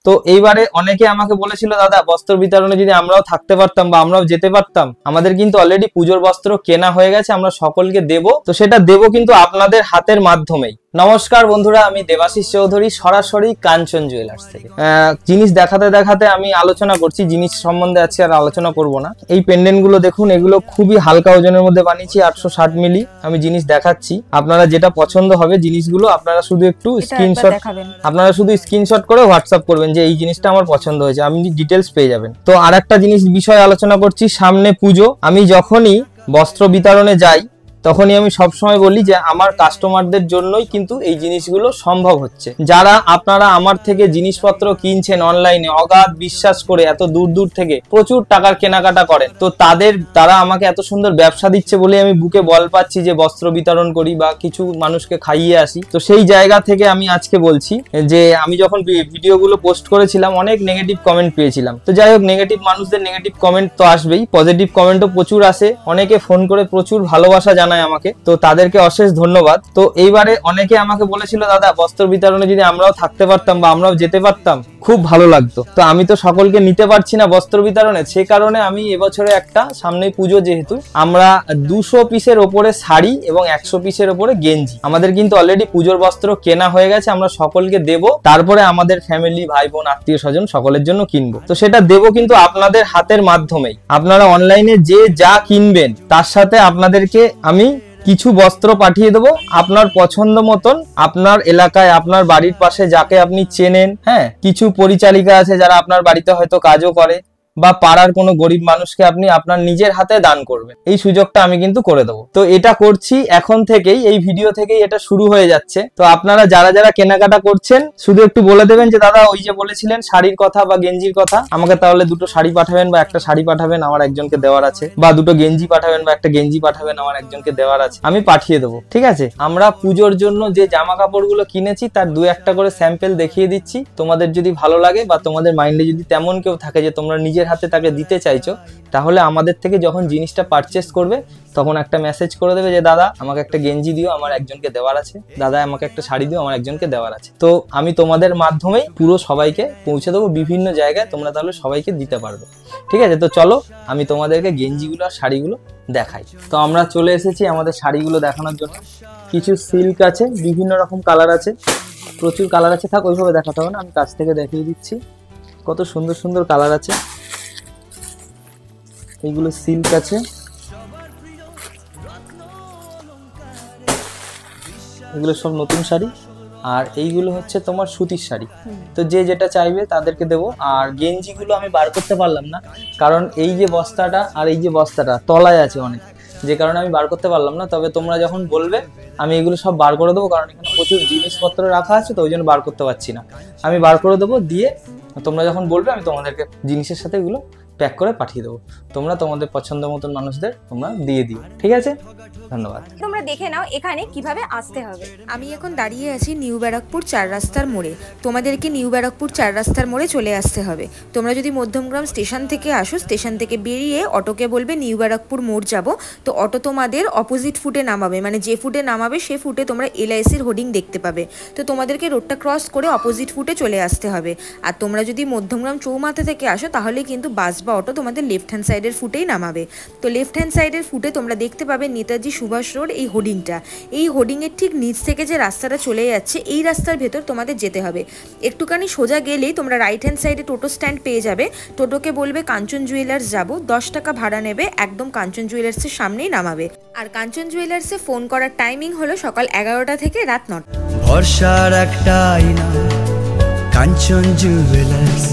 তো এইবারে অনেকে আমাকে বলেছিল দাদা বস্ত্র বিতরণে যদি আমরাও থাকতে পারতাম বা আমরাও যেতে পারতাম। আমাদের কিন্তু অলরেডি পুজোর বস্ত্র কেনা হয়ে গেছে, আমরা সকলকে দেব। তো সেটা দেব কিন্তু আপনাদের হাতের মাধ্যমেই। নমস্কার বন্ধুরা, আমি দেবাশিস চৌধুরী, সরাসরি কাঞ্চন জুয়েলার্স থেকে। জিনিস দেখাতে দেখাতে আমি আলোচনা করছি, জিনিস সম্বন্ধে আজকে আর আলোচনা করব না। এই পেন্ডেন্ট গুলো দেখুন, এগুলো খুবই হালকা ওজনের মধ্যে বানিয়েছি, 860 মিলি। আমি জিনিস দেখাচ্ছি, আপনারা যেটা পছন্দ হবে জিনিসগুলো আপনারা শুধু একটু স্ক্রিনশট করে হোয়াটসঅ্যাপ করবেন যে এই জিনিসটা আমার পছন্দ হয়েছে, আপনি ডিটেলস পেয়ে যাবেন। তো আর একটা জিনিস বিষয় আলোচনা করছি, সামনে পুজো। আমি যখনই বস্ত্র বিতরণে যাই তখনই আমি সবসময় বলি যে আমার কাস্টমারদের জন্যই কিন্তু এই জিনিসগুলো সম্ভব হচ্ছে। যারা আপনারা আমার থেকে জিনিসপত্র কিনছেন অনলাইনে অগাধ বিশ্বাস করে, এত দূর দূর থেকে প্রচুর টাকার কেনাকাটা করেন, তো তারা আমাকে এত সুন্দর ব্যবসা দিচ্ছে বলে আমি বুকে বল পাচ্ছি যে বস্ত্র বিতরণ করি বা কিছু মানুষকে খাইয়ে আসি। তো সেই জায়গা থেকে আমি আজকে বলছি যে আমি যখন ভিডিওগুলো পোস্ট করেছিলাম অনেক নেগেটিভ কমেন্ট পেয়েছিলাম। তো যাই হোক, নেগেটিভ মানুষদের নেগেটিভ কমেন্ট তো আসবেই, পজিটিভ কমেন্টও প্রচুর আসে। অনেকে ফোন করে প্রচুর ভালোবাসা জানায় আমাকে, তো তাদেরকে অশেষ ধন্যবাদ। তো এইবারে অনেকে আমাকে বলেছিল দাদা বস্ত্র বিতরণে যদি আমরাও থাকতে পারতাম বা আমরাও যেতে পারতাম খুব ভালো লাগতো। তো আমি তো সকলকে নিতে পারছি না বস্ত্র বিতরণে, সে কারণে আমি এবছরে একটা, সামনে পুজো যেহেতু, আমরা 200 পিসের ওপরে শাড়ি এবং 100 পিসের ওপরে গেঞ্জি, আমাদের কিন্তু অলরেডি পুজোর বস্ত্র কেনা হয়ে গেছে, আমরা সকলকে দেব। তারপরে আমাদের ফ্যামিলি, ভাই বোন, আত্মীয় স্বজন সকলের জন্য কিনবো। তো সেটা দেব কিন্তু আপনাদের হাতের মাধ্যমেই। আপনারা অনলাইনে যে যা কিনবেন তার সাথে আপনাদেরকে আমি কিছু বস্ত্র পাঠিয়ে দেবো আপনার পছন্দ মতন। আপনার এলাকায়, আপনার বাড়ির পাশে যাকে আপনি চেনেন, হ্যাঁ, কিছু পরিচালিকা আছে যারা আপনার বাড়িতে হয়তো কাজও করে, বা পাড়ার কোনো গরিব মানুষকে আপনি আপনার নিজের হাতে দান করবেন, এই সুযোগটা আমি কিন্তু করে দেবো। তো এটা করছি এখন থেকেই, এই ভিডিও থেকেই এটা শুরু হয়ে যাচ্ছে। তো আপনারা যারা যারা কেনাকাটা করছেন শুধু একটু বলে দেবেন যে দাদা ওই যে বলেছিলেন শাড়ির কথা বা গেঞ্জির কথা, আমাকে তাহলে 2টো শাড়ি পাঠাবেন বা একটা শাড়ি পাঠাবেন, আমার একজনকে দেওয়ার আছে, বা 2টো গেঞ্জি পাঠাবেন বা একটা গেঞ্জি পাঠাবেন, আমার একজনকে দেওয়ার আছে, আমি পাঠিয়ে দেবো। ঠিক আছে, আমরা পুজোর জন্য যে জামা কাপড়গুলো কিনেছি তার 2-1টা করে স্যাম্পল দেখিয়ে দিচ্ছি। তোমাদের যদি ভালো লাগে বা তোমাদের মাইন্ডে যদি তেমন কেউ থাকে যে তোমরা নিজের হাতে তাকে দিতে চাইছো, তাহলে আমাদের থেকে যখন জিনিসটা পারচেস করবে তখন একটা মেসেজ করে দেবে যে দাদা আমাকে একটা গেঞ্জি দিও, আমার একজনকে দেওয়ার আছে, দাদা আমাকে একটা শাড়ি দিও, আমার একজনকে দেওয়ার আছে। তো আমি তোমাদের মাধ্যমেই পুরো সবাইকে পৌঁছে দেবো বিভিন্ন জায়গায়, তোমরা তাহলে সবাইকে দিতে পারবে। ঠিক আছে, তো চলো আমি তোমাদেরকে গেঞ্জিগুলো আর শাড়িগুলো দেখাই। তো আমরা চলে এসেছি আমাদের শাড়িগুলো দেখানোর জন্য। কিছু সিল্ক আছে, বিভিন্ন রকম কালার আছে, প্রচুর কালার আছে। থাক, ওইভাবে দেখাতে হবে না, আমি কাছ থেকে দেখিয়ে দিচ্ছি। কত সুন্দর সুন্দর কালার আছে। এইগুলো সিল্ক আছে, এগুলো সব নতুন শাড়ি। আর এইগুলো হচ্ছে তোমার সুতির শাড়ি। তো যে যেটা চাইবে তাদেরকে দেবো। আর গেঞ্জিগুলো আমি বার করতে পারলাম না, কারণ এই যে বস্তাটা আর এই যে বস্তাটা তলায় আছে অনেক, যে কারণে আমি বার করতে পারলাম না। তবে তোমরা যখন বলবে আমি এগুলো সব বার করে দেবো, কারণ এখানে প্রচুর জিনিসপত্র রাখা আছে, তো ওই জন্য বার করতে পারছি না। আমি বার করে দেবো, দিয়ে তোমরা যখন বলবে আমি তোমাদেরকে জিনিসের সাথে এগুলো প্যাক করে পাঠিয়ে দেবো। তোমরা তোমাদের পছন্দ মতন মানুষদের তোমরা দিয়ে দিও। ঠিক আছে, ধন্যবাদ। তোমরা দেখে নাও এখানে কিভাবে আসতে হবে। আমি এখন দাঁড়িয়ে আছি নিউ ব্যারাকপুর 4 রাস্তার মোড়ে। তোমাদেরকে নিউ ব্যারাকপুর 4 রাস্তার মোড়ে চলে আসতে হবে। তোমরা যদি মধ্যমগ্রাম স্টেশন থেকে আসো, স্টেশন থেকে বেরিয়ে অটোকে বলবে নিউ ব্যারাকপুর মোড় যাব, তো অটো তোমাদের অপোজিট ফুটে নামাবে, মানে যে ফুটে নামাবে সে ফুটে তোমরা LICর হোর্ডিং দেখতে পাবে। তো তোমাদেরকে রোডটা ক্রস করে অপোজিট ফুটে চলে আসতে হবে। আর তোমরা যদি মধ্যমগ্রাম চৌমাথা থেকে আসো তাহলে কিন্তু বাস বা অটো তোমাদের লেফট হ্যান্ড সাইডের ফুটেই নামাবে। তো লেফট হ্যান্ড সাইডের ফুটে তোমরা দেখতে পাবে নেতাজি সুভাষ রোড, এই হোর্ডিংটা। এই হোর্ডিংয়ের ঠিক নিচ থেকে যে রাস্তাটা চলে যাচ্ছে, এই রাস্তার ভেতর তোমাদের যেতে হবে। একটুখানি সোজা গেলেই তোমরা রাইট হ্যান্ড সাইডে টোটো স্ট্যান্ড পেয়ে যাবে। টোটোকে বলবে কাঞ্চন জুয়েলার্স যাব, 10 টাকা ভাড়া নেবে, একদম কাঞ্চন জুয়েলার্সের সামনেই নামাবে। আর কাঞ্চন জুয়েলার্সে ফোন করার টাইমিং হলো সকাল 11টা থেকে রাত 9টা। ভরসার একটা আয়না কাঞ্চন জুয়েলার্স।